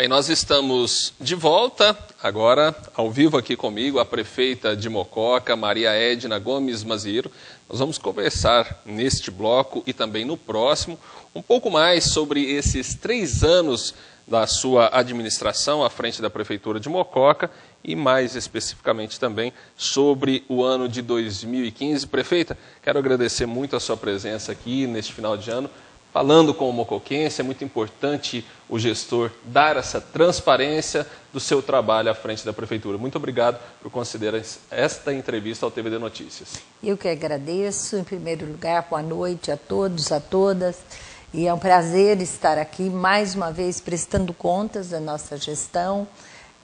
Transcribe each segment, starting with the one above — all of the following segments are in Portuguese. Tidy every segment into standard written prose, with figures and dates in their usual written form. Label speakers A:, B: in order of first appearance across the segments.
A: Bem, nós estamos de volta, agora ao vivo aqui comigo, a prefeita de Mococa, Maria Edna Gomes Mazieiro. Nós vamos conversar neste bloco e também no próximo um pouco mais sobre esses 3 anos da sua administração à frente da Prefeitura de Mococa e mais especificamente também sobre o ano de 2015. Prefeita, quero agradecer muito a sua presença aqui neste final de ano, falando com o mocoquense. É muito importante o gestor dar essa transparência do seu trabalho à frente da Prefeitura. Muito obrigado por considerar esta entrevista ao TVD Notícias.
B: Eu que agradeço, em primeiro lugar, boa noite a todos, a todas. E é um prazer estar aqui mais uma vez prestando contas da nossa gestão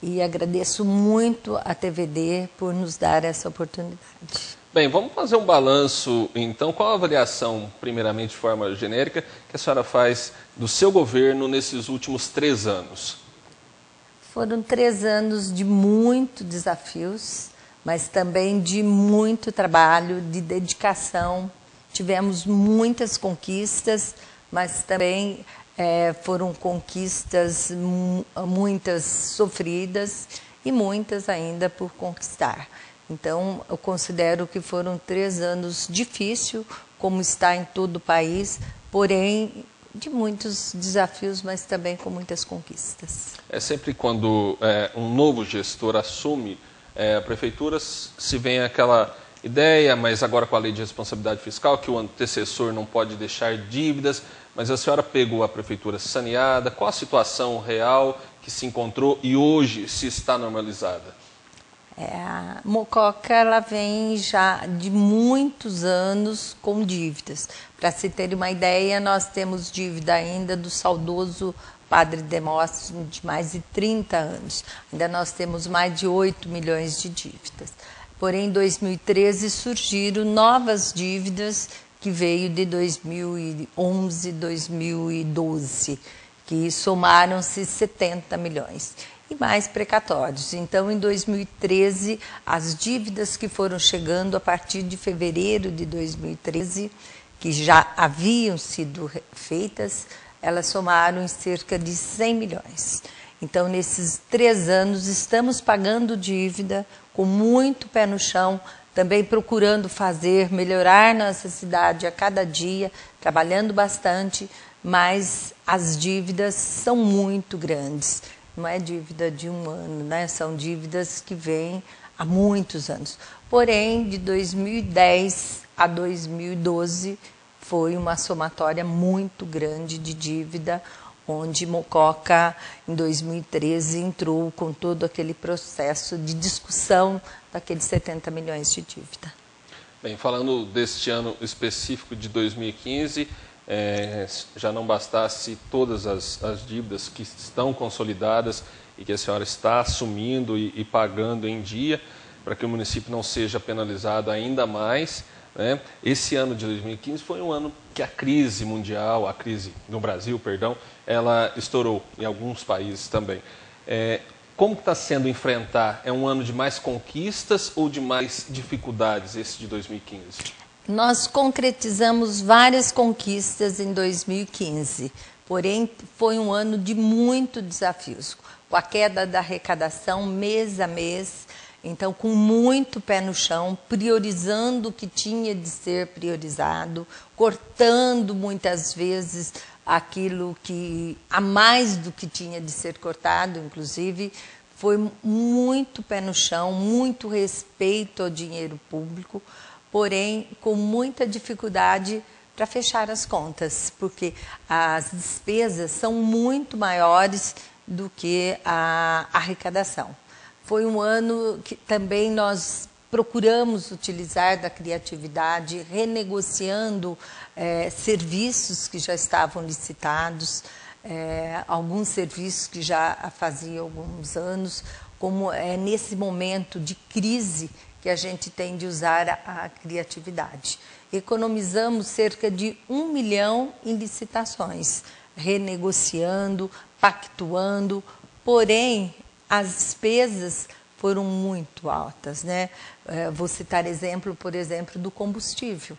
B: e agradeço muito a TVD por nos dar essa oportunidade.
A: Bem, vamos fazer um balanço, então. Qual a avaliação, primeiramente de forma genérica, que a senhora faz do seu governo nesses últimos 3 anos?
B: Foram 3 anos de muitos desafios, mas também de muito trabalho, de dedicação. Tivemos muitas conquistas, mas também foram conquistas muitas sofridas e muitas ainda por conquistar. Então, eu considero que foram 3 anos difíceis, como está em todo o país, porém de muitos desafios, mas também com muitas conquistas.
A: É sempre quando um novo gestor assume a prefeitura, se vem aquela ideia, mas agora com a lei de responsabilidade fiscal, que o antecessor não pode deixar dívidas, mas a senhora pegou a prefeitura saneada. Qual a situação real que se encontrou e hoje se está normalizada?
B: A Mococa ela vem já de muitos anos com dívidas. Para se ter uma ideia, nós temos dívida ainda do saudoso Padre Demóstenes de mais de 30 anos. Ainda nós temos mais de 8 milhões de dívidas. Porém, em 2013 surgiram novas dívidas que veio de 2011, 2012, que somaram-se 70 milhões. E mais precatórios. Então, em 2013, as dívidas que foram chegando a partir de fevereiro de 2013, que já haviam sido feitas, elas somaram em cerca de 100 milhões. Então, nesses 3 anos, estamos pagando dívida com muito pé no chão, também procurando melhorar nossa cidade a cada dia, trabalhando bastante, mas as dívidas são muito grandes. Não é dívida de um ano, né? São dívidas que vêm há muitos anos. Porém, de 2010 a 2012, foi uma somatória muito grande de dívida, onde Mococa, em 2013, entrou com todo aquele processo de discussão daqueles 70 milhões de dívida.
A: Bem, falando deste ano específico de 2015, já não bastasse todas as dívidas que estão consolidadas e que a senhora está assumindo e pagando em dia, para que o município não seja penalizado ainda mais, né? Esse ano de 2015 foi um ano que a crise mundial, a crise no Brasil, perdão, ela estourou em alguns países também. Como está sendo enfrentar? É um ano de mais conquistas ou de mais dificuldades esse de 2015?
B: Nós concretizamos várias conquistas em 2015, porém foi um ano de muitos desafios, com a queda da arrecadação mês a mês, então com muito pé no chão, priorizando o que tinha de ser priorizado, cortando muitas vezes aquilo que a mais do que tinha de ser cortado, inclusive. Foi muito pé no chão, muito respeito ao dinheiro público, porém com muita dificuldade para fechar as contas, porque as despesas são muito maiores do que a arrecadação. Foi um ano que também nós procuramos utilizar da criatividade, renegociando serviços que já estavam licitados, alguns serviços que já faziam alguns anos, como nesse momento de crise que a gente tem de usar a criatividade. Economizamos cerca de 1 milhão em licitações, renegociando, pactuando, porém as despesas foram muito altas, né? Vou citar exemplo, por exemplo, do combustível.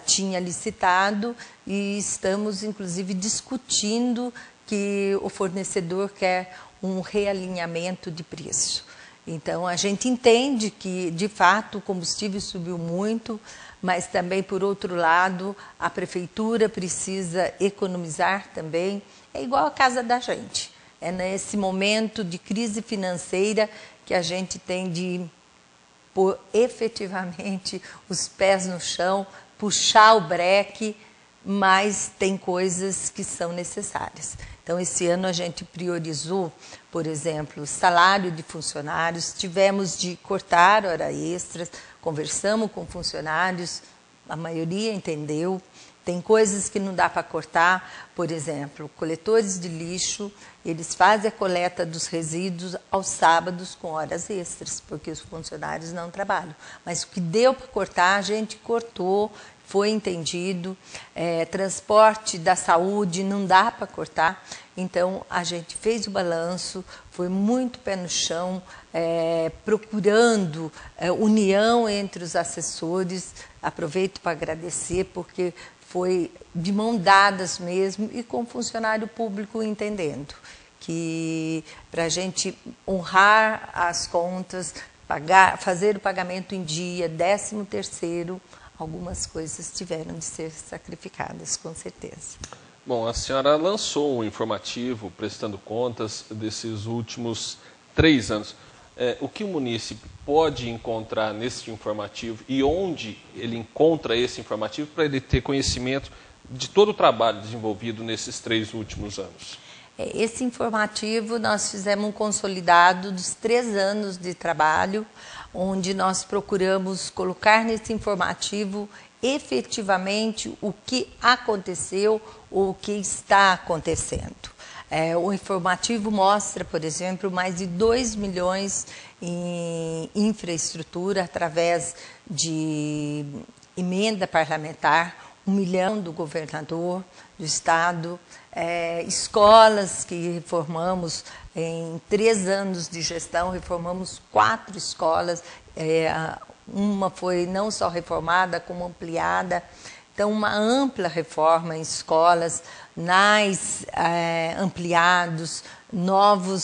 B: Tinha licitado e estamos, inclusive, discutindo que o fornecedor quer um realinhamento de preço. Então, a gente entende que, de fato, o combustível subiu muito, mas também, por outro lado, a prefeitura precisa economizar também. É igual a casa da gente. É nesse momento de crise financeira que a gente tem de pôr efetivamente os pés no chão, puxar o breque, mas tem coisas que são necessárias. Então, esse ano a gente priorizou, por exemplo, o salário de funcionários, tivemos de cortar hora extras, conversamos com funcionários, a maioria entendeu. Tem coisas que não dá para cortar, por exemplo, coletores de lixo, eles fazem a coleta dos resíduos aos sábados com horas extras, porque os funcionários não trabalham. Mas o que deu para cortar, a gente cortou, foi entendido. Transporte da saúde não dá para cortar, então a gente fez o balanço, foi muito pé no chão, procurando união entre os assessores. Aproveito para agradecer, porque foi de mão dadas mesmo e com o funcionário público entendendo que para a gente honrar as contas, fazer o pagamento em dia, 13º, algumas coisas tiveram de ser sacrificadas, com certeza.
A: Bom, a senhora lançou um informativo prestando contas desses últimos 3 anos. O que o munícipe pode encontrar nesse informativo e onde ele encontra esse informativo para ele ter conhecimento de todo o trabalho desenvolvido nesses 3 últimos anos?
B: Esse informativo nós fizemos um consolidado dos 3 anos de trabalho, onde nós procuramos colocar nesse informativo efetivamente o que aconteceu ou o que está acontecendo. O informativo mostra, por exemplo, mais de 2 milhões em infraestrutura através de emenda parlamentar, 1 milhão do governador do estado, escolas que reformamos em 3 anos de gestão, reformamos 4 escolas, uma foi não só reformada, como ampliada. Então, uma ampla reforma em escolas, NAIs ampliados, novo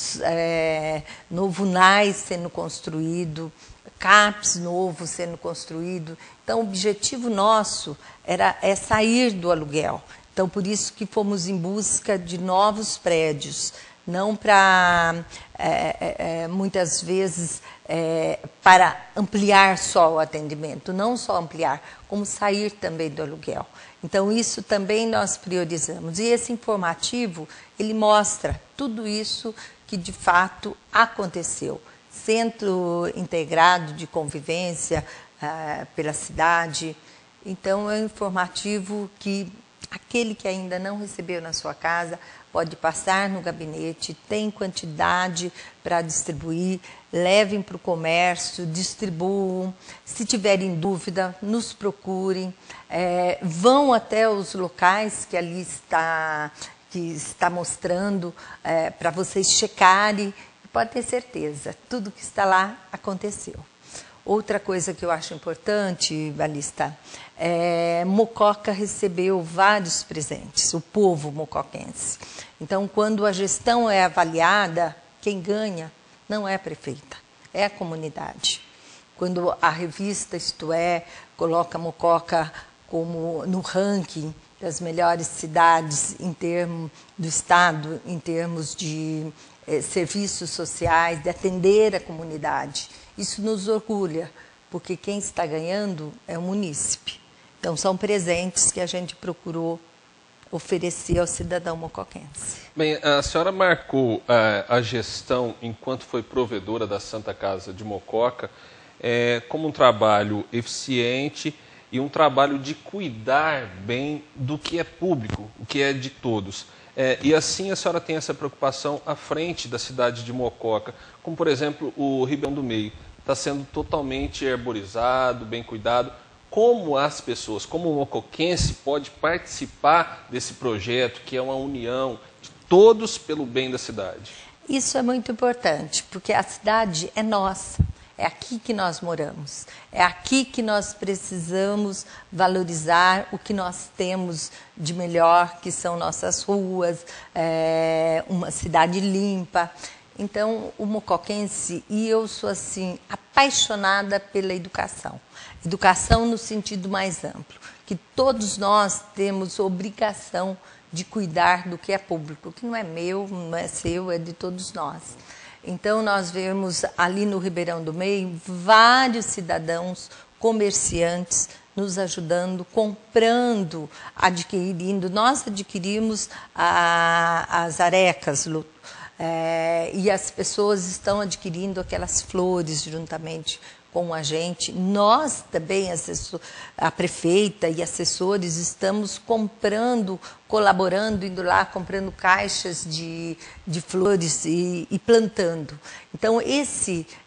B: NAIs sendo construído, CAPS novo sendo construído. Então, o objetivo nosso é sair do aluguel. Então, por isso que fomos em busca de novos prédios, não para, muitas vezes, para ampliar só o atendimento, não só ampliar, como sair também do aluguel. Então, isso também nós priorizamos. E esse informativo, ele mostra tudo isso que, de fato, aconteceu. Centro Integrado de Convivência pela cidade. Então, é um informativo que aquele que ainda não recebeu na sua casa pode passar no gabinete, tem quantidade para distribuir, levem para o comércio, distribuam. Se tiverem dúvida, nos procurem, vão até os locais que ali está mostrando para vocês checarem. Pode ter certeza, tudo que está lá aconteceu. Outra coisa que eu acho importante, Balista, Mococa recebeu vários presentes, o povo mocoquense. Então, quando a gestão é avaliada, quem ganha não é a prefeita, é a comunidade. Quando a revista Isto É coloca Mococa como no ranking das melhores cidades do estado, em termos de serviços sociais, de atender a comunidade, isso nos orgulha, porque quem está ganhando é o munícipe. Então, são presentes que a gente procurou oferecer ao cidadão mocoquense.
A: Bem, a senhora marcou a gestão, enquanto foi provedora da Santa Casa de Mococa, como um trabalho eficiente e um trabalho de cuidar bem do que é público, o que é de todos. E assim a senhora tem essa preocupação à frente da cidade de Mococa, como por exemplo o Ribeirão do Meio, está sendo totalmente arborizado, bem cuidado. Como as pessoas, como o mocoquense pode participar desse projeto, que é uma união de todos pelo bem da cidade?
B: Isso é muito importante, porque a cidade é nossa. É aqui que nós moramos, é aqui que nós precisamos valorizar o que nós temos de melhor, que são nossas ruas, uma cidade limpa. Então, o mocoquense, e eu sou assim, apaixonada pela educação. Educação no sentido mais amplo, que todos nós temos obrigação de cuidar do que é público, que não é meu, não é seu, é de todos nós. Então, nós vemos ali no Ribeirão do Meio vários cidadãos, comerciantes, nos ajudando, comprando, adquirindo. Nós adquirimos as arecas, e as pessoas estão adquirindo aquelas flores juntamente com a gente. Nós também, a prefeita e assessores, estamos comprando, colaborando, indo lá, comprando caixas de flores e plantando. Então,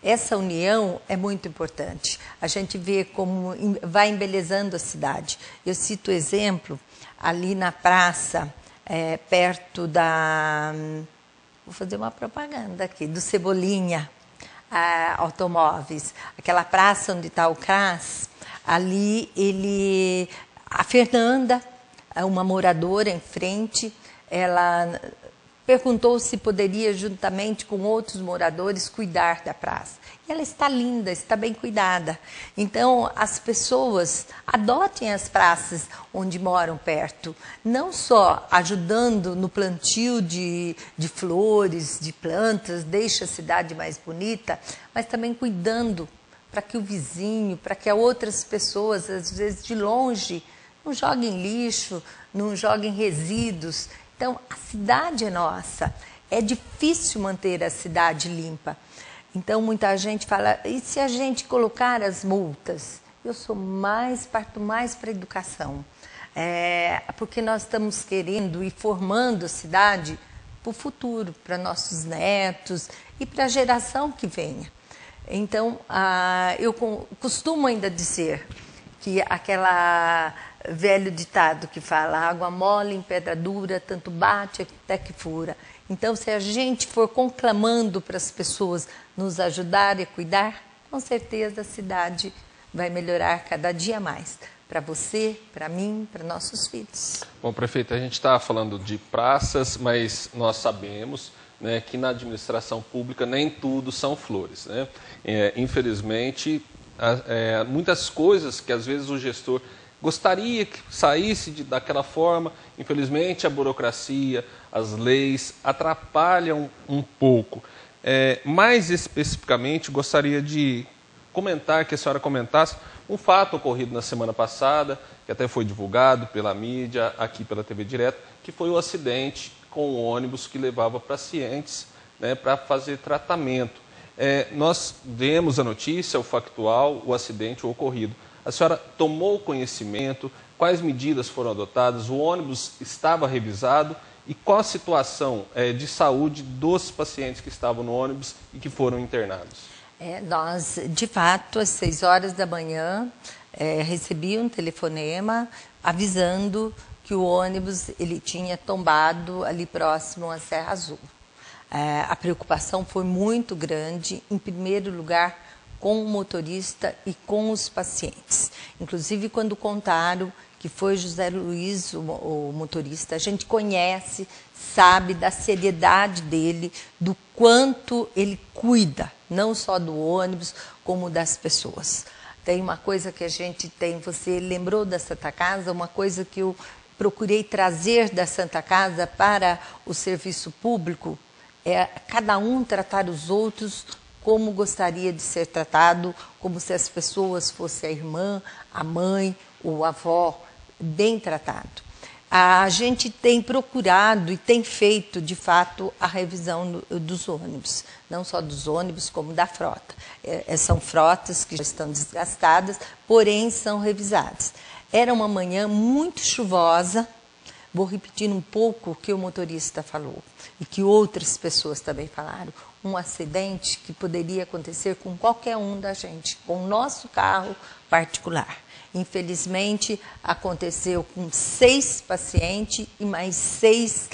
B: essa união é muito importante. A gente vê como vai embelezando a cidade. Eu cito exemplo, ali na praça, perto da... Vou fazer uma propaganda aqui, do Cebolinha Automóveis, aquela praça onde está o CRAS, ali a Fernanda, uma moradora em frente, ela perguntou se poderia, juntamente com outros moradores, cuidar da praça. E ela está linda, está bem cuidada. Então, as pessoas adotem as praças onde moram perto, não só ajudando no plantio de flores, de plantas, deixa a cidade mais bonita, mas também cuidando para que o vizinho, para que outras pessoas, às vezes de longe, não joguem lixo, não joguem resíduos. Então, a cidade é nossa. É difícil manter a cidade limpa. Então, muita gente fala, e se a gente colocar as multas? Eu parto mais para a educação. Porque nós estamos querendo e formando a cidade para o futuro, para nossos netos e para a geração que venha. Então, eu costumo ainda dizer que aquela velho ditado que fala, água mole em pedra dura, tanto bate até que fura. Então, se a gente for conclamando para as pessoas nos ajudarem a cuidar, com certeza a cidade vai melhorar cada dia mais. Para você, para mim, para nossos filhos.
A: Bom, prefeita, a gente está falando de praças, mas nós sabemos, né, que na administração pública nem tudo são flores, né? Infelizmente, muitas coisas que às vezes o gestor gostaria que saísse daquela forma, infelizmente a burocracia, as leis atrapalham um pouco. Mais especificamente, gostaria de comentar, que a senhora comentasse, um fato ocorrido na semana passada, que até foi divulgado pela mídia, aqui pela TV Direto, que foi o acidente com o ônibus que levava pacientes, né, para fazer tratamento. Nós demos a notícia, o factual, o acidente, o ocorrido. A senhora tomou conhecimento, quais medidas foram adotadas, o ônibus estava revisado e qual a situação de saúde dos pacientes que estavam no ônibus e que foram internados?
B: Nós, de fato, às 6 horas da manhã, recebi um telefonema avisando que o ônibus tinha tombado ali próximo à Serra Azul. A preocupação foi muito grande, em primeiro lugar, com o motorista e com os pacientes. Inclusive, quando contaram que foi José Luiz, o motorista, a gente conhece, sabe da seriedade dele, do quanto ele cuida, não só do ônibus, como das pessoas. Tem uma coisa que a gente tem, você lembrou da Santa Casa, uma coisa que eu procurei trazer da Santa Casa para o serviço público, cada um tratar os outros como gostaria de ser tratado, como se as pessoas fossem a irmã, a mãe ou a avó, bem tratado. A gente tem procurado e tem feito, de fato, a revisão dos ônibus, não só dos ônibus, como da frota. São frotas que já estão desgastadas, porém são revisadas. Era uma manhã muito chuvosa, vou repetir um pouco o que o motorista falou e que outras pessoas também falaram. Um acidente que poderia acontecer com qualquer um da gente, com o nosso carro particular. Infelizmente, aconteceu com 6 pacientes e mais 6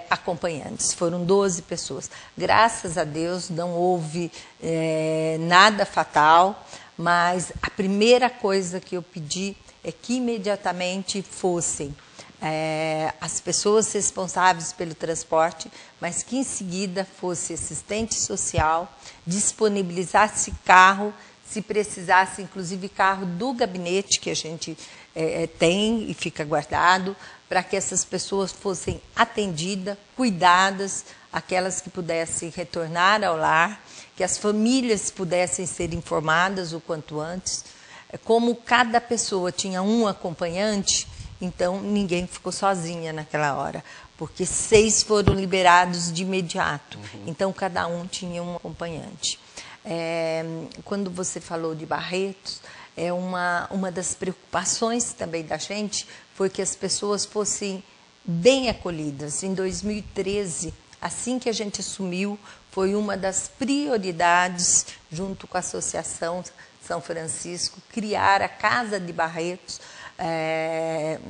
B: acompanhantes. Foram 12 pessoas. Graças a Deus não houve nada fatal, mas a primeira coisa que eu pedi é que imediatamente fossem as pessoas responsáveis pelo transporte, mas que em seguida fosse assistente social, disponibilizasse carro, se precisasse, inclusive carro do gabinete que a gente tem e fica guardado, para que essas pessoas fossem atendidas, cuidadas, aquelas que pudessem retornar ao lar, que as famílias pudessem ser informadas o quanto antes. Como cada pessoa tinha um acompanhante, então ninguém ficou sozinha naquela hora, porque 6 foram liberados de imediato. Então cada um tinha um acompanhante. Quando você falou de Barretos, uma das preocupações também da gente foi que as pessoas fossem bem acolhidas. Em 2013, assim que a gente assumiu, foi uma das prioridades, junto com a Associação São Francisco, criar a Casa de Barretos,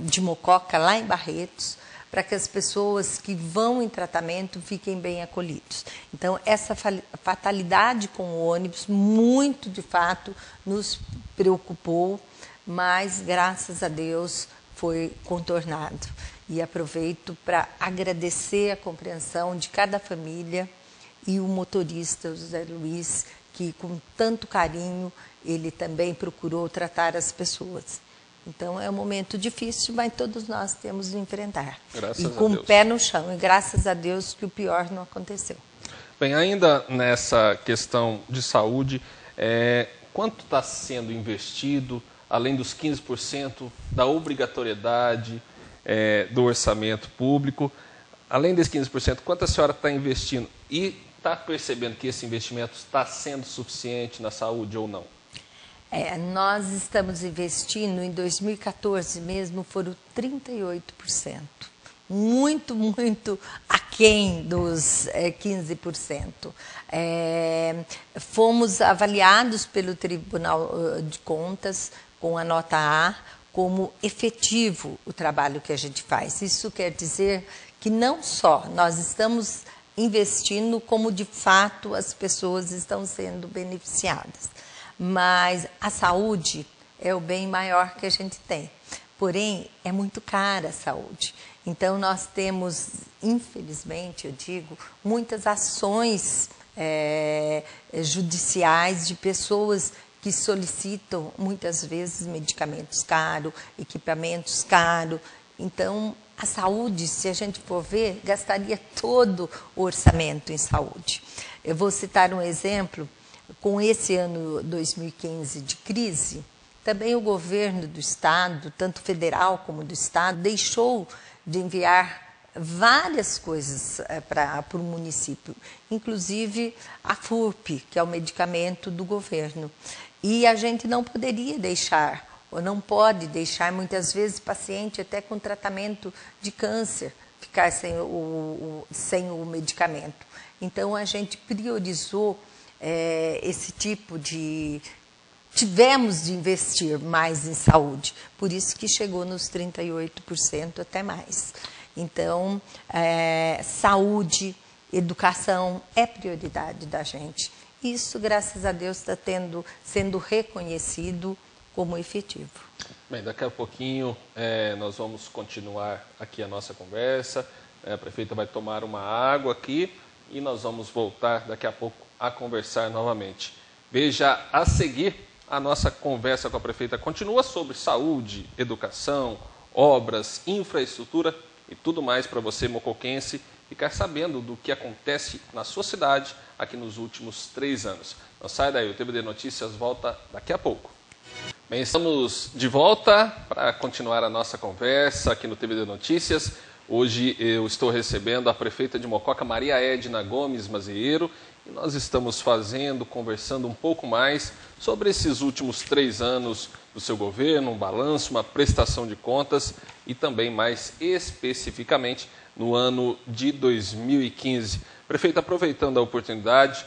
B: de Mococa, lá em Barretos, para que as pessoas que vão em tratamento fiquem bem acolhidos. Então, essa fatalidade com o ônibus, muito de fato, nos preocupou, mas, graças a Deus, foi contornado. E aproveito para agradecer a compreensão de cada família e o motorista, o José Luiz, que com tanto carinho ele também procurou tratar as pessoas. Então é um momento difícil, mas todos nós temos de enfrentar.
A: Graças
B: e com o pé no chão. E graças a Deus que o pior não aconteceu.
A: Bem, ainda nessa questão de saúde, quanto está sendo investido, além dos 15% da obrigatoriedade do orçamento público, além desses 15%, quanto a senhora está investindo? E está percebendo que esse investimento está sendo suficiente na saúde ou não?
B: Nós estamos investindo, em 2014 mesmo, foram 38%. Muito, muito aquém dos 15%. Fomos avaliados pelo Tribunal de Contas com a nota A como efetivo o trabalho que a gente faz. Isso quer dizer que não só nós estamos investindo, como de fato as pessoas estão sendo beneficiadas. Mas a saúde é o bem maior que a gente tem. Porém, é muito cara a saúde. Então, nós temos, infelizmente, eu digo, muitas ações judiciais de pessoas que solicitam, muitas vezes, medicamentos caros, equipamentos caros. Então, a saúde, se a gente for ver, gastaria todo o orçamento em saúde. Eu vou citar um exemplo. Com esse ano 2015 de crise, também o governo do Estado, tanto federal como do Estado, deixou de enviar várias coisas para o município, inclusive a FURP, que é o medicamento do governo. E a gente não poderia deixar, ou não pode deixar, muitas vezes, paciente até com tratamento de câncer, ficar sem o medicamento. Então, a gente priorizou esse tipo de... Tivemos de investir mais em saúde, por isso que chegou nos 38%, até mais. Então, saúde, educação é prioridade da gente. Isso, graças a Deus, está sendo reconhecido como efetivo.
A: Bem, daqui a pouquinho nós vamos continuar aqui a nossa conversa. A prefeita vai tomar uma água aqui e nós vamos voltar daqui a pouco a conversar novamente. Veja a seguir, a nossa conversa com a prefeita continua sobre saúde, educação, obras, infraestrutura e tudo mais para você, mocoquense, ficar sabendo do que acontece na sua cidade aqui nos últimos 3 anos. Não sai daí, o TVD Notícias volta daqui a pouco. Bem, estamos de volta para continuar a nossa conversa aqui no TVD Notícias. Hoje eu estou recebendo a prefeita de Mococa, Maria Edna Gomes Mazieiro, e nós estamos conversando um pouco mais sobre esses últimos 3 anos do seu governo, um balanço, uma prestação de contas e também mais especificamente no ano de 2015. Prefeita, aproveitando a oportunidade,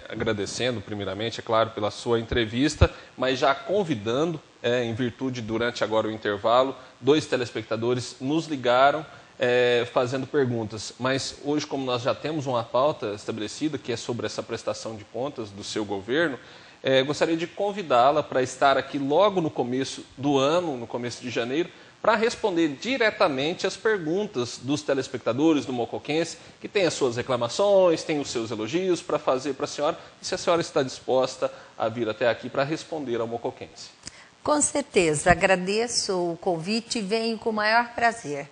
A: agradecendo primeiramente, é claro, pela sua entrevista, mas já convidando, em virtude durante agora o intervalo, 2 telespectadores nos ligaram fazendo perguntas, mas hoje, como nós já temos uma pauta estabelecida, que é sobre essa prestação de contas do seu governo, gostaria de convidá-la para estar aqui logo no começo do ano, no começo de janeiro, para responder diretamente as perguntas dos telespectadores do Mocoquense, que tem as suas reclamações, tem os seus elogios para fazer para a senhora, e se a senhora está disposta a vir até aqui para responder ao Mocoquense.
B: Com certeza, agradeço o convite e venho com o maior prazer.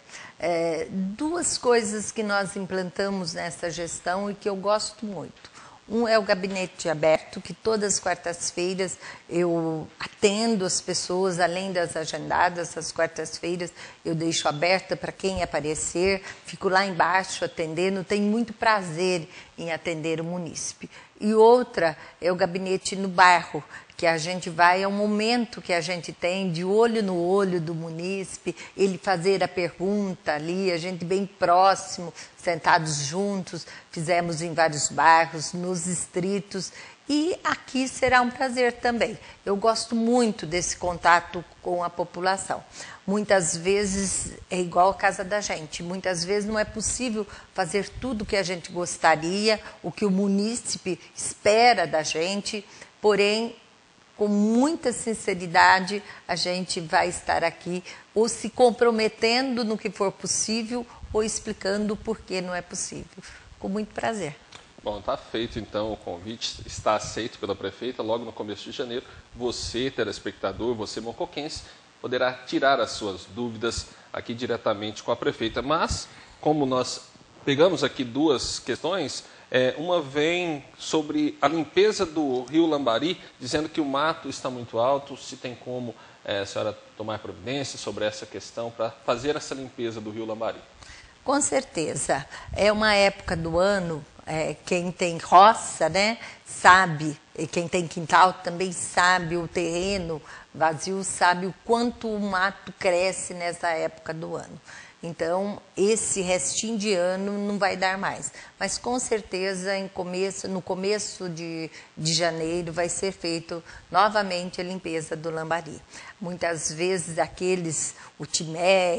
B: Duas coisas que nós implantamos nessa gestão e que eu gosto muito. Um é o gabinete aberto, que todas as quartas-feiras eu atendo as pessoas, além das agendadas, as quartas-feiras eu deixo aberta para quem aparecer, fico lá embaixo atendendo, tenho muito prazer em atender o munícipe. E outra é o gabinete no bairro, que a gente vai, é um momento que a gente tem de olho no olho do munícipe, ele fazer a pergunta ali, a gente bem próximo, sentados juntos, fizemos em vários bairros, nos distritos, e aqui será um prazer também. Eu gosto muito desse contato com a população. Muitas vezes é igual a casa da gente, muitas vezes não é possível fazer tudo o que a gente gostaria, o que o munícipe espera da gente, porém, com muita sinceridade, a gente vai estar aqui ou se comprometendo no que for possível ou explicando por que não é possível. Com muito prazer.
A: Bom, está feito então o convite, está aceito pela prefeita. Logo no começo de janeiro, você, telespectador, você, mocoquense, poderá tirar as suas dúvidas aqui diretamente com a prefeita. Mas, como nós pegamos aqui duas questões, uma vem sobre a limpeza do rio Lambari, dizendo que o mato está muito alto, se tem como a senhora tomar providência sobre essa questão para fazer essa limpeza do rio Lambari.
B: Com certeza. É uma época do ano, quem tem roça, né, sabe, e quem tem quintal também sabe, o terreno vazio sabe o quanto o mato cresce nessa época do ano. Então, esse restinho de ano não vai dar mais. Mas, com certeza, no começo de janeiro, vai ser feito novamente a limpeza do Lambari. Muitas vezes, o timé,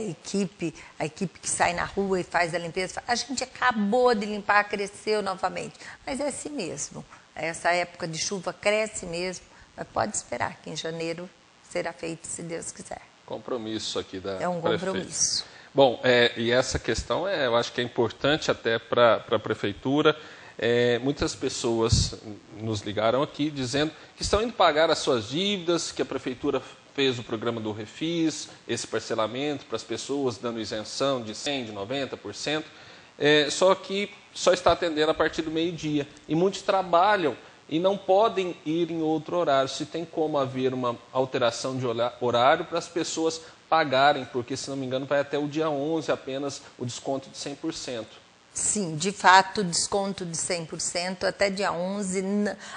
B: a equipe que sai na rua e faz a limpeza, a gente acabou de limpar, cresceu novamente. Mas é assim mesmo. Essa época de chuva cresce mesmo, mas pode esperar que em janeiro será feito, se Deus quiser.
A: Compromisso aqui da
B: É um
A: prefeita.
B: compromisso.
A: Bom, e essa questão eu acho que é importante até para a prefeitura. Muitas pessoas nos ligaram aqui dizendo que estão indo pagar as suas dívidas, que a prefeitura fez o programa do Refis, esse parcelamento para as pessoas, dando isenção de 100%, de 90%, só que só está atendendo a partir do meio-dia. E muitos trabalham e não podem ir em outro horário. Se tem como haver uma alteração de horário para as pessoas pagarem, porque, se não me engano, vai até o dia 11 apenas o desconto de 100%.
B: Sim, de fato, desconto de 100%, até dia 11,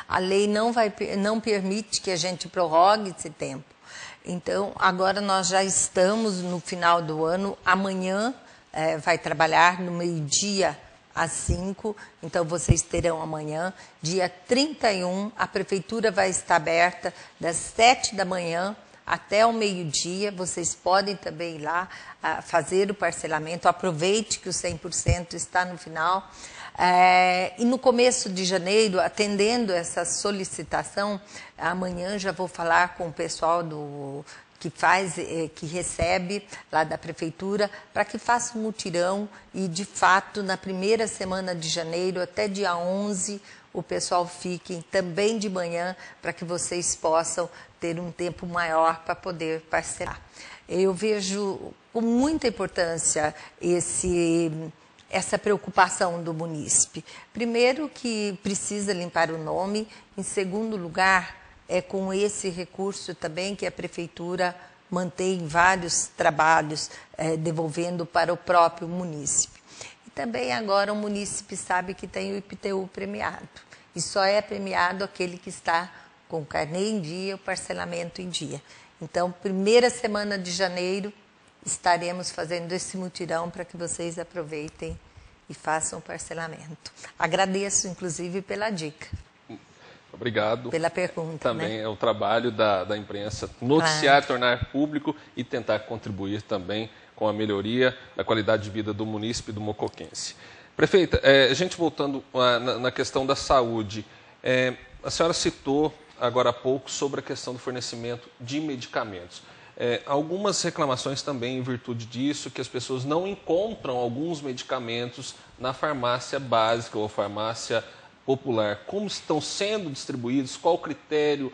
B: a lei não permite que a gente prorrogue esse tempo. Então, agora nós já estamos no final do ano, amanhã vai trabalhar no meio-dia às 5, então vocês terão amanhã, dia 31, a prefeitura vai estar aberta das 7 da manhã até o meio-dia. Vocês podem também ir lá fazer o parcelamento, aproveite que o 100% está no final. E no começo de janeiro, atendendo essa solicitação, amanhã já vou falar com o pessoal que recebe lá da prefeitura, para que faça um mutirão e, de fato, na primeira semana de janeiro, até dia 11, o pessoal fique também de manhã, para que vocês possam ter um tempo maior para poder parcelar. Eu vejo com muita importância essa preocupação do munícipe. Primeiro, que precisa limpar o nome. Em segundo lugar, é com esse recurso também que a prefeitura mantém vários trabalhos devolvendo para o próprio munícipe. E também agora o munícipe sabe que tem o IPTU premiado. E só é premiado aquele que está com o carnê em dia, o parcelamento em dia. Então, primeira semana de janeiro, estaremos fazendo esse mutirão para que vocês aproveitem e façam o parcelamento. Agradeço, inclusive, pela dica.
A: Obrigado.
B: Pela pergunta.
A: Também é o trabalho da imprensa noticiar, tornar público e tentar contribuir também com a melhoria da qualidade de vida do munícipe do Mocoquense. Prefeita, a gente voltando na questão da saúde, a senhora citou agora há pouco sobre a questão do fornecimento de medicamentos. Algumas reclamações também em virtude disso, que as pessoas não encontram alguns medicamentos na farmácia básica ou farmácia popular. Como estão sendo distribuídos, qual o critério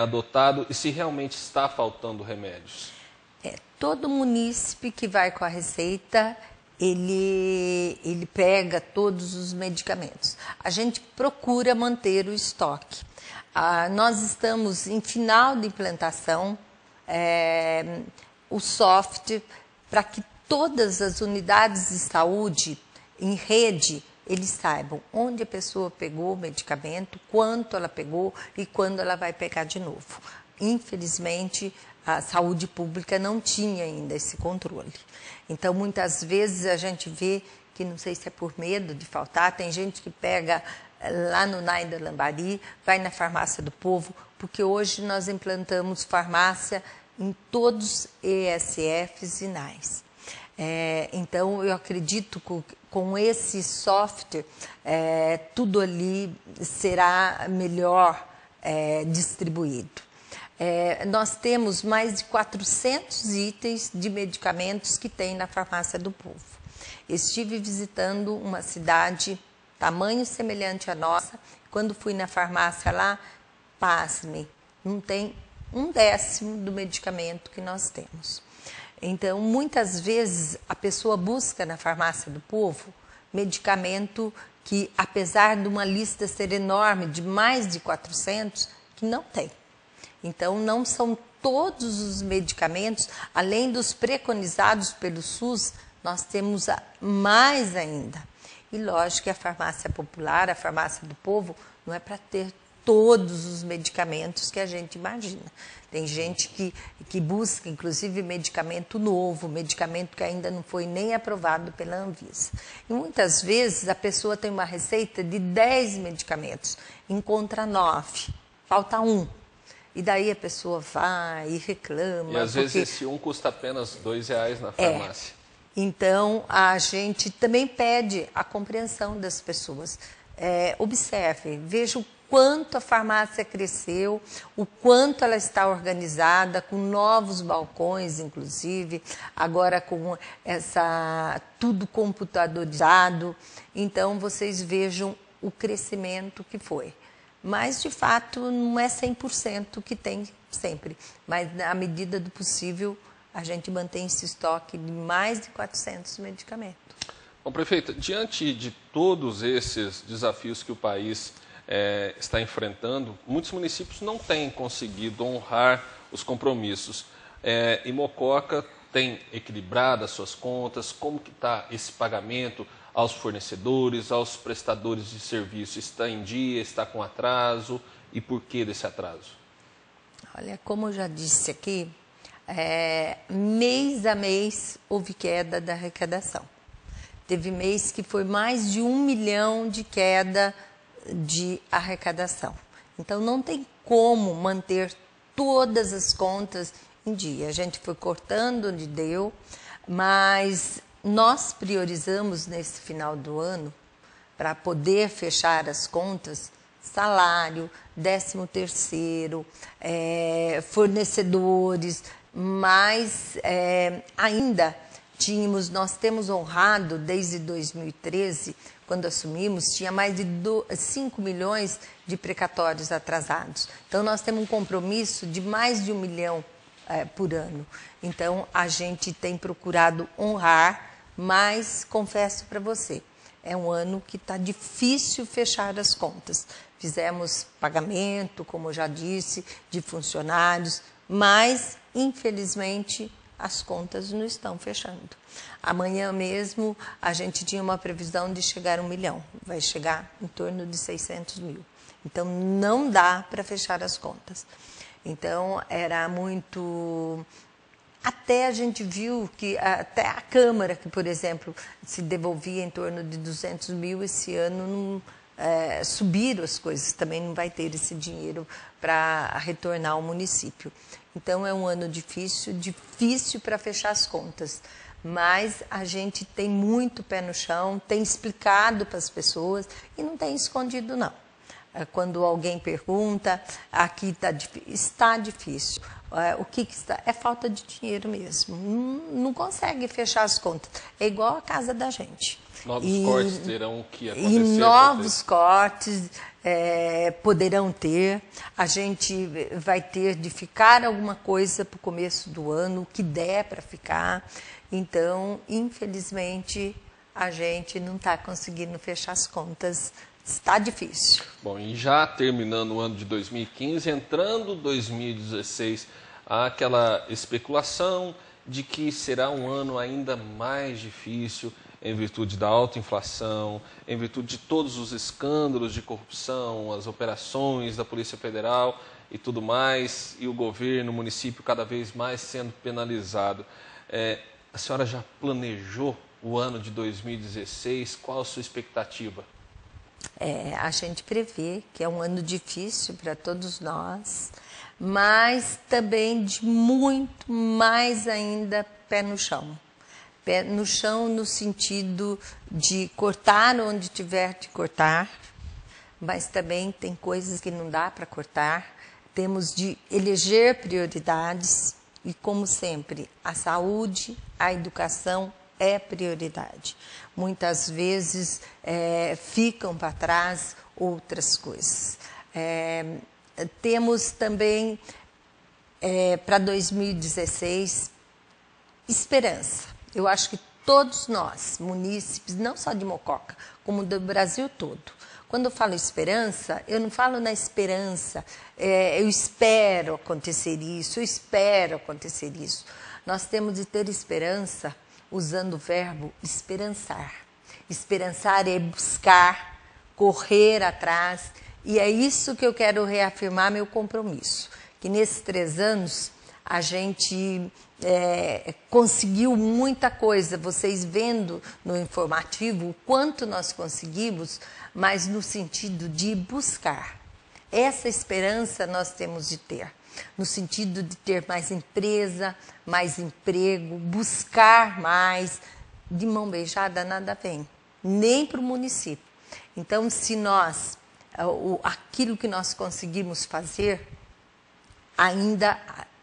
A: adotado e se realmente está faltando remédios?
B: Todo munícipe que vai com a receita, ele pega todos os medicamentos. A gente procura manter o estoque. Nós estamos em final de implantação, o software, para que todas as unidades de saúde em rede, eles saibam onde a pessoa pegou o medicamento, quanto ela pegou e quando ela vai pegar de novo. Infelizmente, a saúde pública não tinha ainda esse controle. Então, muitas vezes a gente vê que, não sei se é por medo de faltar, tem gente que pega lá no NAI da Lambari, vai na farmácia do povo, porque hoje nós implantamos farmácia em todos os ESFs e NAIs. Então, eu acredito que com esse software, tudo ali será melhor distribuído. Nós temos mais de 400 itens de medicamentos que tem na farmácia do povo. Estive visitando uma cidade, tamanho semelhante à nossa, quando fui na farmácia lá, pasme, não tem 1/10 do medicamento que nós temos. Então, muitas vezes, a pessoa busca na farmácia do povo medicamento que, apesar de uma lista ser enorme, de mais de 400, que não tem. Então, não são todos os medicamentos, além dos preconizados pelo SUS, nós temos mais ainda. E lógico que a farmácia popular, a farmácia do povo, não é para ter todos os medicamentos que a gente imagina. Tem gente que busca, inclusive, medicamento novo, medicamento que ainda não foi nem aprovado pela Anvisa. E muitas vezes a pessoa tem uma receita de 10 medicamentos, encontra 9, falta 1. E daí a pessoa vai e reclama.
A: E às vezes esse custa apenas R$2 na farmácia.
B: Então, a gente também pede a compreensão das pessoas. Observe, veja o quanto a farmácia cresceu, o quanto ela está organizada, com novos balcões, inclusive, agora com tudo computadorizado. Então, vocês vejam o crescimento que foi. Mas, de fato, não é 100% que tem sempre. Mas, na medida do possível, a gente mantém esse estoque de mais de 400 medicamentos.
A: Bom, prefeita, diante de todos esses desafios que o país está enfrentando, muitos municípios não têm conseguido honrar os compromissos. E Mococa tem equilibrado as suas contas? Como que está esse pagamento aos fornecedores, aos prestadores de serviço? Está em dia, está com atraso? E por que desse atraso?
B: Olha, como eu já disse aqui, mês a mês houve queda da arrecadação. Teve mês que foi mais de 1 milhão de queda de arrecadação. Então, não tem como manter todas as contas em dia. A gente foi cortando onde deu, mas nós priorizamos nesse final do ano, para poder fechar as contas, salário, 13º, fornecedores, mas ainda nós temos honrado desde 2013, quando assumimos, tinha mais de 5 milhões de precatórios atrasados. Então, nós temos um compromisso de mais de 1 milhão por ano. Então, a gente tem procurado honrar, mas confesso para você, é um ano que está difícil fechar as contas. Fizemos pagamento, como eu já disse, de funcionários, mas, infelizmente, as contas não estão fechando. Amanhã mesmo, a gente tinha uma previsão de chegar a 1 milhão. Vai chegar em torno de 600 mil. Então, não dá para fechar as contas. Então, era muito... Até a gente viu que até a Câmara, que, por exemplo, se devolvia em torno de 200 mil, esse ano subiram as coisas, também não vai ter esse dinheiro para retornar ao município. Então, é um ano difícil para fechar as contas. mas a gente tem muito pé no chão, tem explicado para as pessoas e não tem escondido, não. Quando alguém pergunta, aqui está difícil. O que está? É falta de dinheiro mesmo. Não consegue fechar as contas. É igual a casa da gente.
A: Novos cortes terão que acontecer.
B: E novos cortes poderão ter. A gente vai ter de ficar alguma coisa para o começo do ano, o que der para ficar. Então, infelizmente, a gente não está conseguindo fechar as contas. Está difícil.
A: Bom, e já terminando o ano de 2015, entrando 2016, há aquela especulação de que será um ano ainda mais difícil em virtude da alta inflação, em virtude de todos os escândalos de corrupção, as operações da Polícia Federal e tudo mais, e o governo, o município cada vez mais sendo penalizado. A senhora já planejou o ano de 2016? Qual a sua expectativa?
B: A gente prevê que é um ano difícil para todos nós, mas também de muito mais ainda pé no chão. Pé no chão no sentido de cortar onde tiver de cortar, mas também tem coisas que não dá para cortar. Temos de eleger prioridades e, como sempre, a saúde, a educação é prioridade. Muitas vezes ficam para trás outras coisas. Temos também para 2016 esperança. Eu acho que todos nós, munícipes, não só de Mococa, como do Brasil todo, quando eu falo esperança, eu não falo na esperança, eu espero acontecer isso, eu espero acontecer isso. Nós temos de ter esperança usando o verbo esperançar. Esperançar é buscar, correr atrás, e é isso que eu quero reafirmar meu compromisso, que nesses 3 anos a gente conseguiu muita coisa, vocês vendo no informativo o quanto nós conseguimos, mas no sentido de buscar. Essa esperança nós temos de ter, no sentido de ter mais empresa, mais emprego, buscar mais. De mão beijada nada vem, nem para o município. Então, se nós, aquilo que nós conseguimos fazer, ainda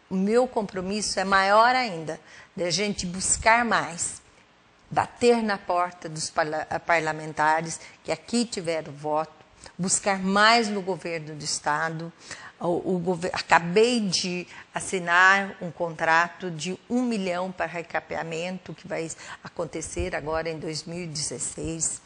B: o meu compromisso é maior ainda, da gente buscar mais, bater na porta dos parlamentares que aqui tiveram voto, buscar mais no governo do Estado. Acabei de assinar um contrato de 1 milhão para recapeamento, que vai acontecer agora em 2016.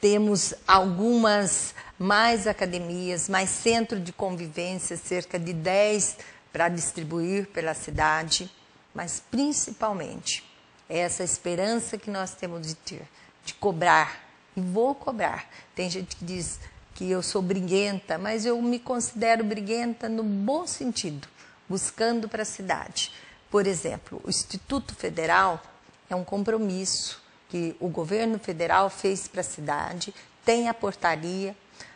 B: Temos algumas mais academias, mais centro de convivência, cerca de 10 para distribuir pela cidade, mas principalmente essa esperança que nós temos de ter, de cobrar, e vou cobrar. Tem gente que diz que eu sou briguenta, mas eu me considero briguenta no bom sentido, buscando para a cidade. Por exemplo, o Instituto Federal é um compromisso que o governo federal fez para a cidade, tem a portaria,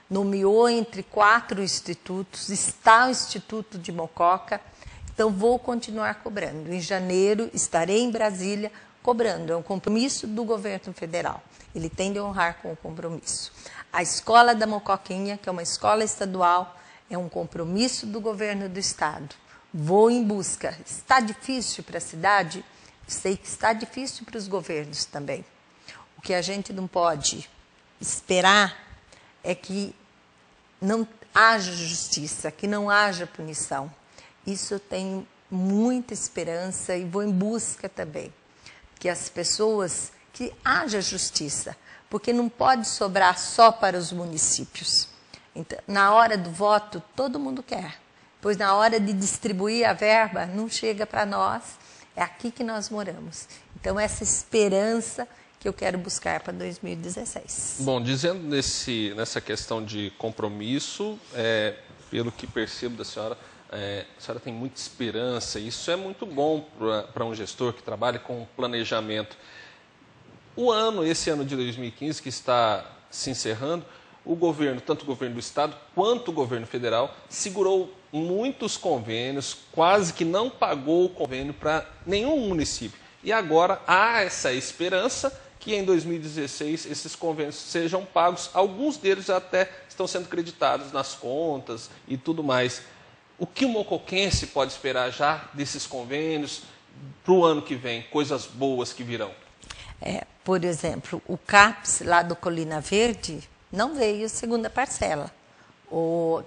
B: nomeou entre 4 institutos, está o Instituto de Mococa, então vou continuar cobrando. Em janeiro estarei em Brasília cobrando, é um compromisso do governo federal, ele tem de honrar com o compromisso. A escola da Mocoquinha, que é uma escola estadual, é um compromisso do governo do estado. Vou em busca. Está difícil para a cidade? Sei que está difícil para os governos também. O que a gente não pode esperar é que não haja justiça, que não haja punição. Isso eu tenho muita esperança e vou em busca também. Que as pessoas, que haja justiça, porque não pode sobrar só para os municípios. Então, na hora do voto, todo mundo quer. Pois na hora de distribuir a verba, não chega para nós, é aqui que nós moramos. Então, essa esperança que eu quero buscar para 2016.
A: Bom, dizendo nessa questão de compromisso, pelo que percebo da senhora, a senhora tem muita esperança, e isso é muito bom para um gestor que trabalha com planejamento. Esse ano de 2015, que está se encerrando, o governo, tanto o governo do estado quanto o governo federal, segurou muitos convênios, quase que não pagou o convênio para nenhum município. E agora há essa esperança que em 2016 esses convênios sejam pagos. Alguns deles até estão sendo creditados nas contas e tudo mais. O que o mocoquense pode esperar já desses convênios para o ano que vem? Coisas boas que virão.
B: Por exemplo, o CAPS lá do Colina Verde não veio a segunda parcela.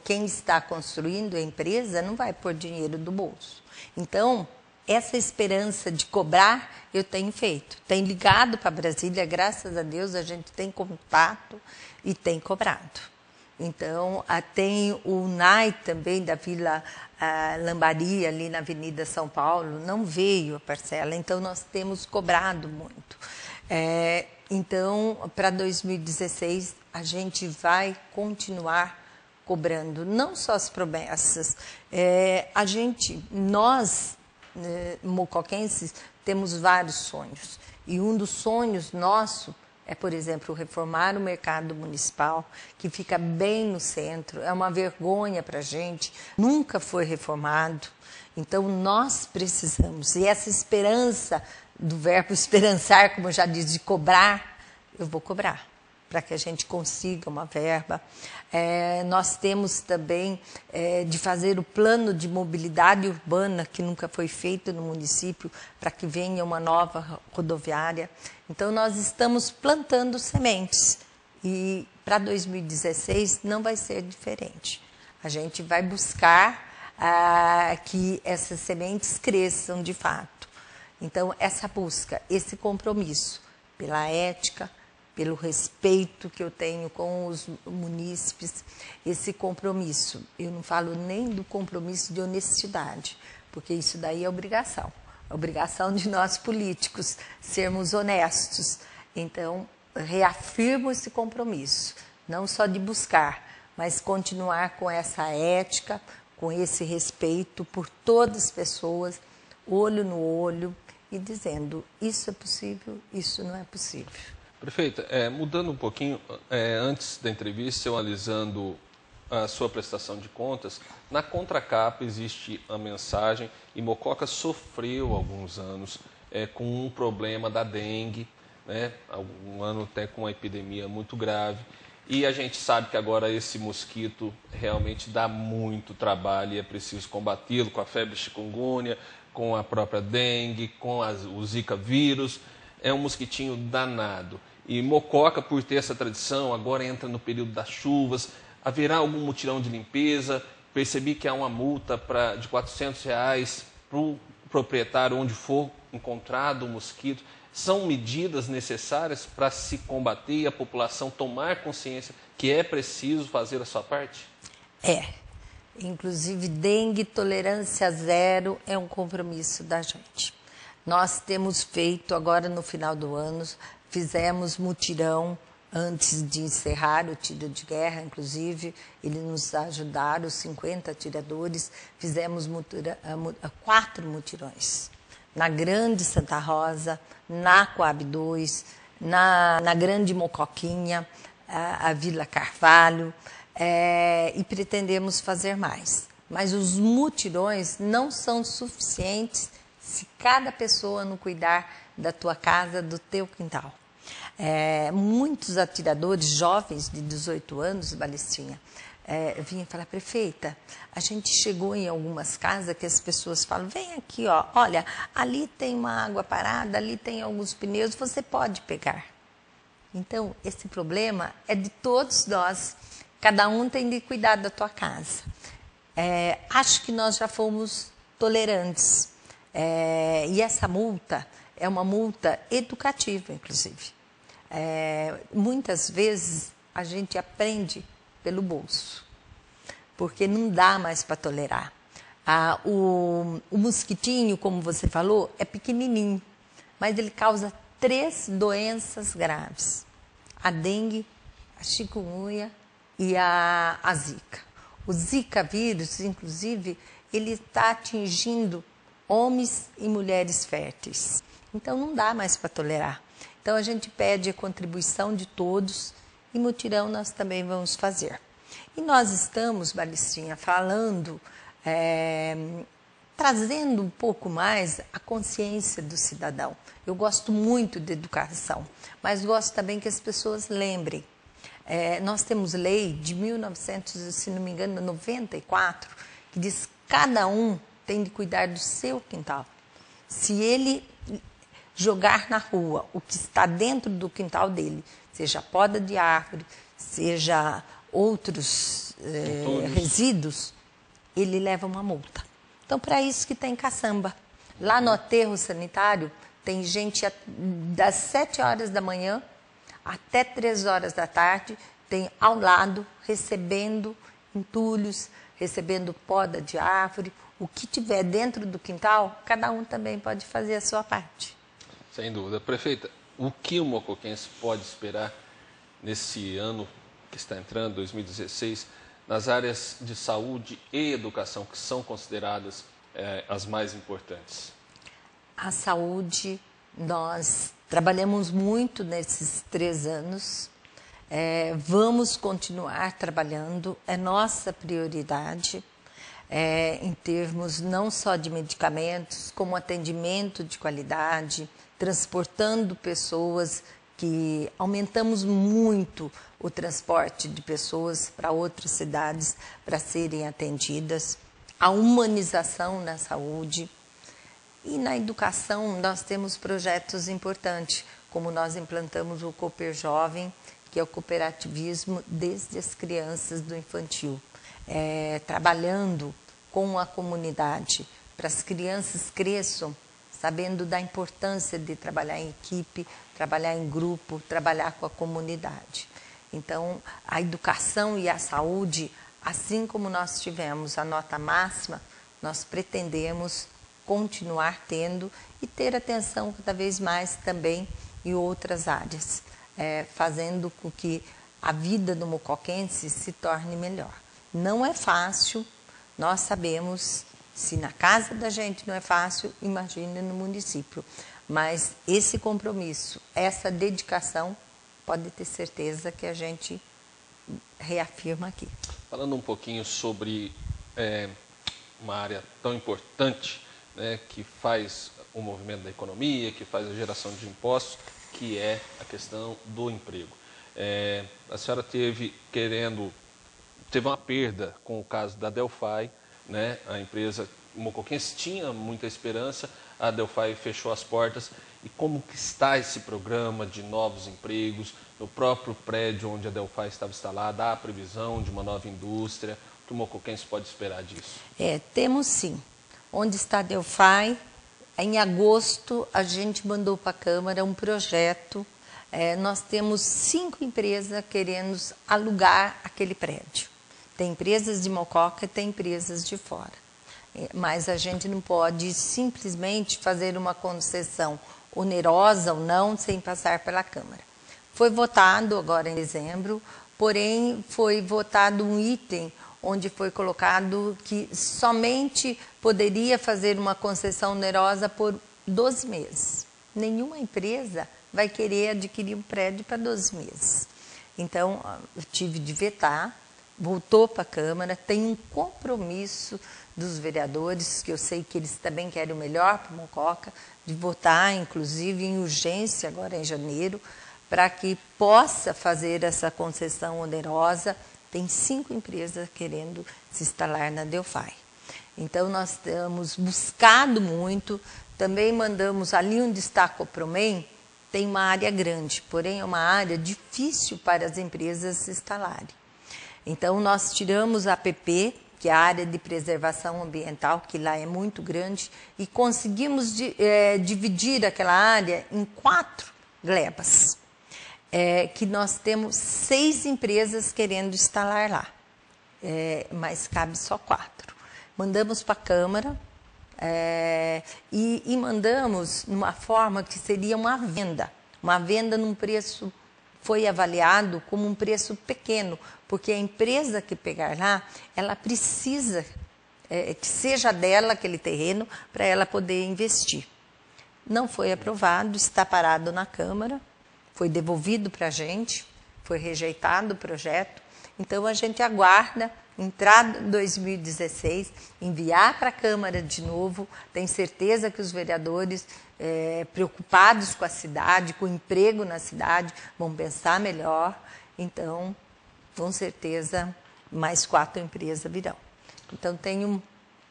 B: Quem está construindo a empresa não vai pôr dinheiro do bolso. Então, essa esperança de cobrar, eu tenho feito. Tenho ligado para Brasília, graças a Deus, a gente tem contato e tem cobrado. Então, tem o NAI também, da Vila Lambari, ali na Avenida São Paulo, não veio a parcela, então nós temos cobrado muito. Então, para 2016, a gente vai continuar cobrando, não só as promessas. Nós, mocoquenses, temos vários sonhos. E um dos sonhos nosso é, por exemplo, reformar o mercado municipal, que fica bem no centro. É uma vergonha para a gente, nunca foi reformado. Então, nós precisamos. E essa esperança, do verbo esperançar, como eu já disse, de cobrar, eu vou cobrar, para que a gente consiga uma verba. Nós temos também de fazer o plano de mobilidade urbana, que nunca foi feito no município, para que venha uma nova rodoviária. Então, nós estamos plantando sementes. E para 2016 não vai ser diferente. A gente vai buscar que essas sementes cresçam de fato. Então, essa busca, esse compromisso pela ética, pelo respeito que eu tenho com os munícipes, esse compromisso. Eu não falo nem do compromisso de honestidade, porque isso daí é obrigação. É obrigação de nós políticos sermos honestos. Então, reafirmo esse compromisso, não só de buscar, mas continuar com essa ética, com esse respeito por todas as pessoas, olho no olho, e dizendo, isso é possível, isso não é possível.
A: Prefeita, mudando um pouquinho, antes da entrevista, eu analisando a sua prestação de contas, na contracapa existe a mensagem, e Mococa sofreu há alguns anos com um problema da dengue, né? Algum ano até com uma epidemia muito grave, e a gente sabe que agora esse mosquito realmente dá muito trabalho e é preciso combati-lo com a febre chikungunya, com a própria dengue, com o Zika vírus. É um mosquitinho danado. E Mococa, por ter essa tradição, agora entra no período das chuvas. Haverá algum mutirão de limpeza? Percebi que há uma multa de R$400 para o proprietário onde for encontrado o mosquito. São medidas necessárias para se combater e a população tomar consciência que é preciso fazer a sua parte?
B: Inclusive, dengue, tolerância zero é um compromisso da gente. Nós temos feito, agora no final do ano, fizemos mutirão antes de encerrar o tiro de guerra, inclusive, eles nos ajudaram, os 50 atiradores, fizemos 4 mutirões. Na Grande Santa Rosa, na Coab 2, na Grande Mocoquinha, a Vila Carvalho, e pretendemos fazer mais. Mas os mutirões não são suficientes se cada pessoa não cuidar da tua casa, do teu quintal. Muitos atiradores jovens de 18 anos, Balistinha, vinham falar, prefeita, a gente chegou em algumas casas que as pessoas falam, vem aqui, ó, olha, ali tem uma água parada, ali tem alguns pneus, você pode pegar. Então, esse problema é de todos nós, cada um tem de cuidar da tua casa. Acho que nós já fomos tolerantes, e essa multa é uma multa educativa, inclusive. Muitas vezes a gente aprende pelo bolso, porque não dá mais para tolerar. O mosquitinho, como você falou, é pequenininho, mas ele causa 3 doenças graves. A dengue, a chikungunya e a Zika. O Zika vírus, inclusive, ele está atingindo homens e mulheres férteis. Então, não dá mais para tolerar. Então, a gente pede a contribuição de todos e mutirão nós também vamos fazer. E nós estamos, Balistinha, falando trazendo um pouco mais a consciência do cidadão. Eu gosto muito de educação, mas gosto também que as pessoas lembrem. Nós temos lei de 1900, se não me engano, 94, que diz que cada um tem de cuidar do seu quintal. Se ele jogar na rua o que está dentro do quintal dele, seja poda de árvore, seja outros resíduos, ele leva uma multa. Então, para isso que tem caçamba. Lá no aterro sanitário, tem gente das 7 horas da manhã até 3 horas da tarde, tem ao lado, recebendo entulhos, recebendo poda de árvore. O que tiver dentro do quintal, cada um também pode fazer a sua parte.
A: Sem dúvida. Prefeita, o que o mocoquense pode esperar nesse ano que está entrando, 2016, nas áreas de saúde e educação, que são consideradas as mais importantes?
B: A saúde, nós trabalhamos muito nesses 3 anos, vamos continuar trabalhando, é nossa prioridade, em termos não só de medicamentos, como atendimento de qualidade, transportando pessoas, que aumentamos muito o transporte de pessoas para outras cidades para serem atendidas, a humanização na saúde. E na educação nós temos projetos importantes, como nós implantamos o Cooper Jovem, que é o cooperativismo desde as crianças do infantil, trabalhando com a comunidade, para as crianças cresçam sabendo da importância de trabalhar em equipe, trabalhar em grupo, trabalhar com a comunidade. Então, a educação e a saúde, assim como nós tivemos a nota máxima, nós pretendemos continuar tendo e ter atenção cada vez mais também em outras áreas, fazendo com que a vida do mocoquense se torne melhor. Não é fácil, nós sabemos. Se na casa da gente não é fácil, imagine no município. Mas esse compromisso, essa dedicação, pode ter certeza que a gente reafirma aqui.
A: Falando um pouquinho sobre uma área tão importante, né, que faz o movimento da economia, que faz a geração de impostos, que é a questão do emprego. A senhora teve uma perda com o caso da Delphi, né? A empresa mocoquense tinha muita esperança, a Delphi fechou as portas. E como que está esse programa de novos empregos? No próprio prédio onde a Delphi estava instalada, há a previsão de uma nova indústria? O que o mocoquense pode esperar disso?
B: Temos sim. Onde está a Delphi? Em agosto, a gente mandou para a Câmara um projeto. Nós temos 5 empresas querendo alugar aquele prédio. Tem empresas de Mococa e tem empresas de fora. Mas a gente não pode simplesmente fazer uma concessão onerosa ou não sem passar pela Câmara. Foi votado agora em dezembro, porém foi votado um item onde foi colocado que somente poderia fazer uma concessão onerosa por 12 meses. Nenhuma empresa vai querer adquirir um prédio para 12 meses. Então, eu tive de vetar. Voltou para a Câmara, tem um compromisso dos vereadores, que eu sei que eles também querem o melhor para Mococa, de votar, inclusive, em urgência, agora em janeiro, para que possa fazer essa concessão onerosa. Tem 5 empresas querendo se instalar na Delphi. Então, nós temos buscado muito, também mandamos ali onde está a Copromem, tem uma área grande, porém é uma área difícil para as empresas se instalarem. Então, nós tiramos a APP, que é a área de preservação ambiental, que lá é muito grande, e conseguimos dividir aquela área em 4 glebas, que nós temos 6 empresas querendo instalar lá, mas cabe só 4. Mandamos para a Câmara e mandamos numa forma que seria uma venda num preço. Foi avaliado como um preço pequeno, porque a empresa que pegar lá, ela precisa que seja dela aquele terreno para ela poder investir. Não foi aprovado, está parado na Câmara, foi devolvido para a gente, foi rejeitado o projeto. Então, a gente aguarda entrar em 2016, enviar para a Câmara de novo. Tenho certeza que os vereadores, preocupados com a cidade, com o emprego na cidade, vão pensar melhor. Então, com certeza, mais 4 empresas virão. Então, tenho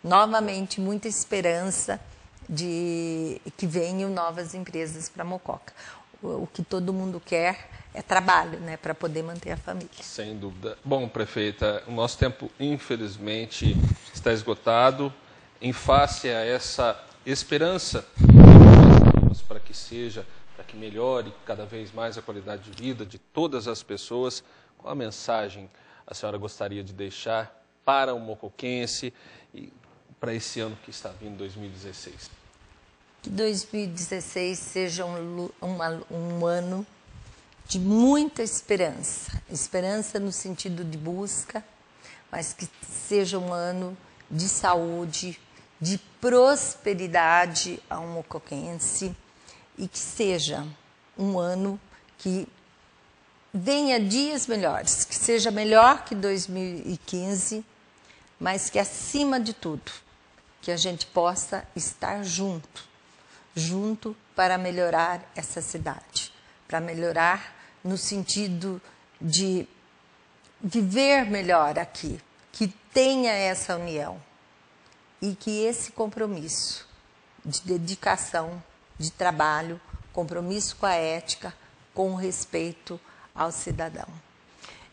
B: novamente muita esperança de que venham novas empresas para Mococa. O que todo mundo quer é trabalho, né, para poder manter a família.
A: Sem dúvida. Bom, prefeita, o nosso tempo, infelizmente, está esgotado. Em face a essa esperança para que melhore cada vez mais a qualidade de vida de todas as pessoas, qual a mensagem a senhora gostaria de deixar para o mocoquense e para esse ano que está vindo, 2016?
B: Que 2016 seja um ano de muita esperança. Esperança no sentido de busca, mas que seja um ano de saúde, de prosperidade ao mocoquense e que seja um ano que venha dias melhores, que seja melhor que 2015, mas que, acima de tudo, que a gente possa estar junto para melhorar essa cidade, para melhorar no sentido de viver melhor aqui, que tenha essa união e que esse compromisso de dedicação, de trabalho, compromisso com a ética, com o respeito ao cidadão.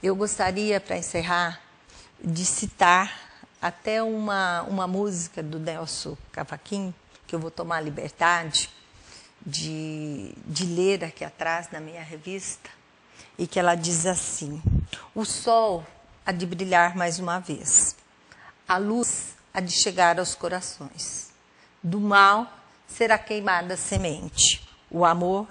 B: Eu gostaria, para encerrar, de citar até uma música do Nelson Cavaquinho, que eu vou tomar a liberdade de ler aqui atrás na minha revista, e que ela diz assim: o sol há de brilhar mais uma vez, a luz há de chegar aos corações, do mal será queimada a semente, o amor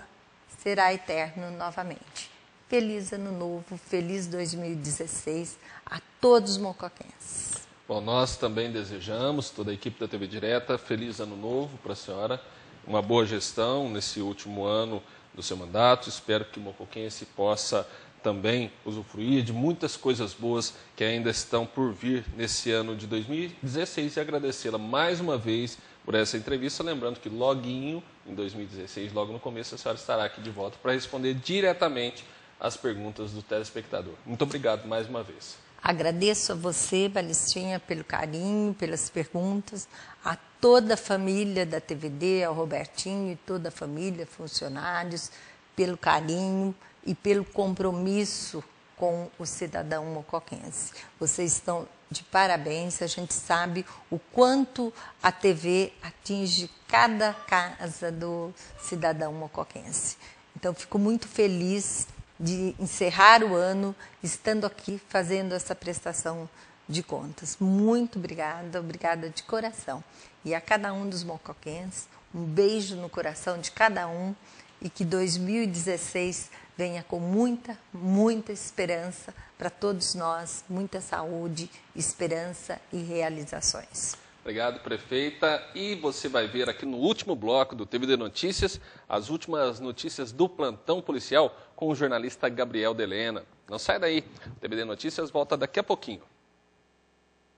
B: será eterno novamente. Feliz Ano Novo, feliz 2016 a todos os mocoquenses.
A: Bom, nós também desejamos, toda a equipe da TV Direta, feliz Ano Novo para a senhora, uma boa gestão nesse último ano do seu mandato. Espero que o mocoquense possa também usufruir de muitas coisas boas que ainda estão por vir nesse ano de 2016 e agradecê-la mais uma vez por essa entrevista, lembrando que loguinho, em 2016, logo no começo, a senhora estará aqui de volta para responder diretamente as perguntas do telespectador. Muito obrigado mais uma vez.
B: Agradeço a você, Balistinha, pelo carinho, pelas perguntas, a toda a família da TVD, ao Robertinho e toda a família, funcionários, pelo carinho e pelo compromisso com o cidadão mocoquense. Vocês estão de parabéns, a gente sabe o quanto a TV atinge cada casa do cidadão mocoquense. Então, fico muito feliz de encerrar o ano estando aqui fazendo essa prestação de contas. Muito obrigada, obrigada de coração. E a cada um dos mocoquenses, um beijo no coração de cada um e que 2016 venha com muita, muita esperança para todos nós, muita saúde, esperança e realizações.
A: Obrigado, prefeita. E você vai ver aqui no último bloco do TVD Notícias as últimas notícias do plantão policial com o jornalista Gabriel Delena. Não sai daí, o TVD Notícias volta daqui a pouquinho.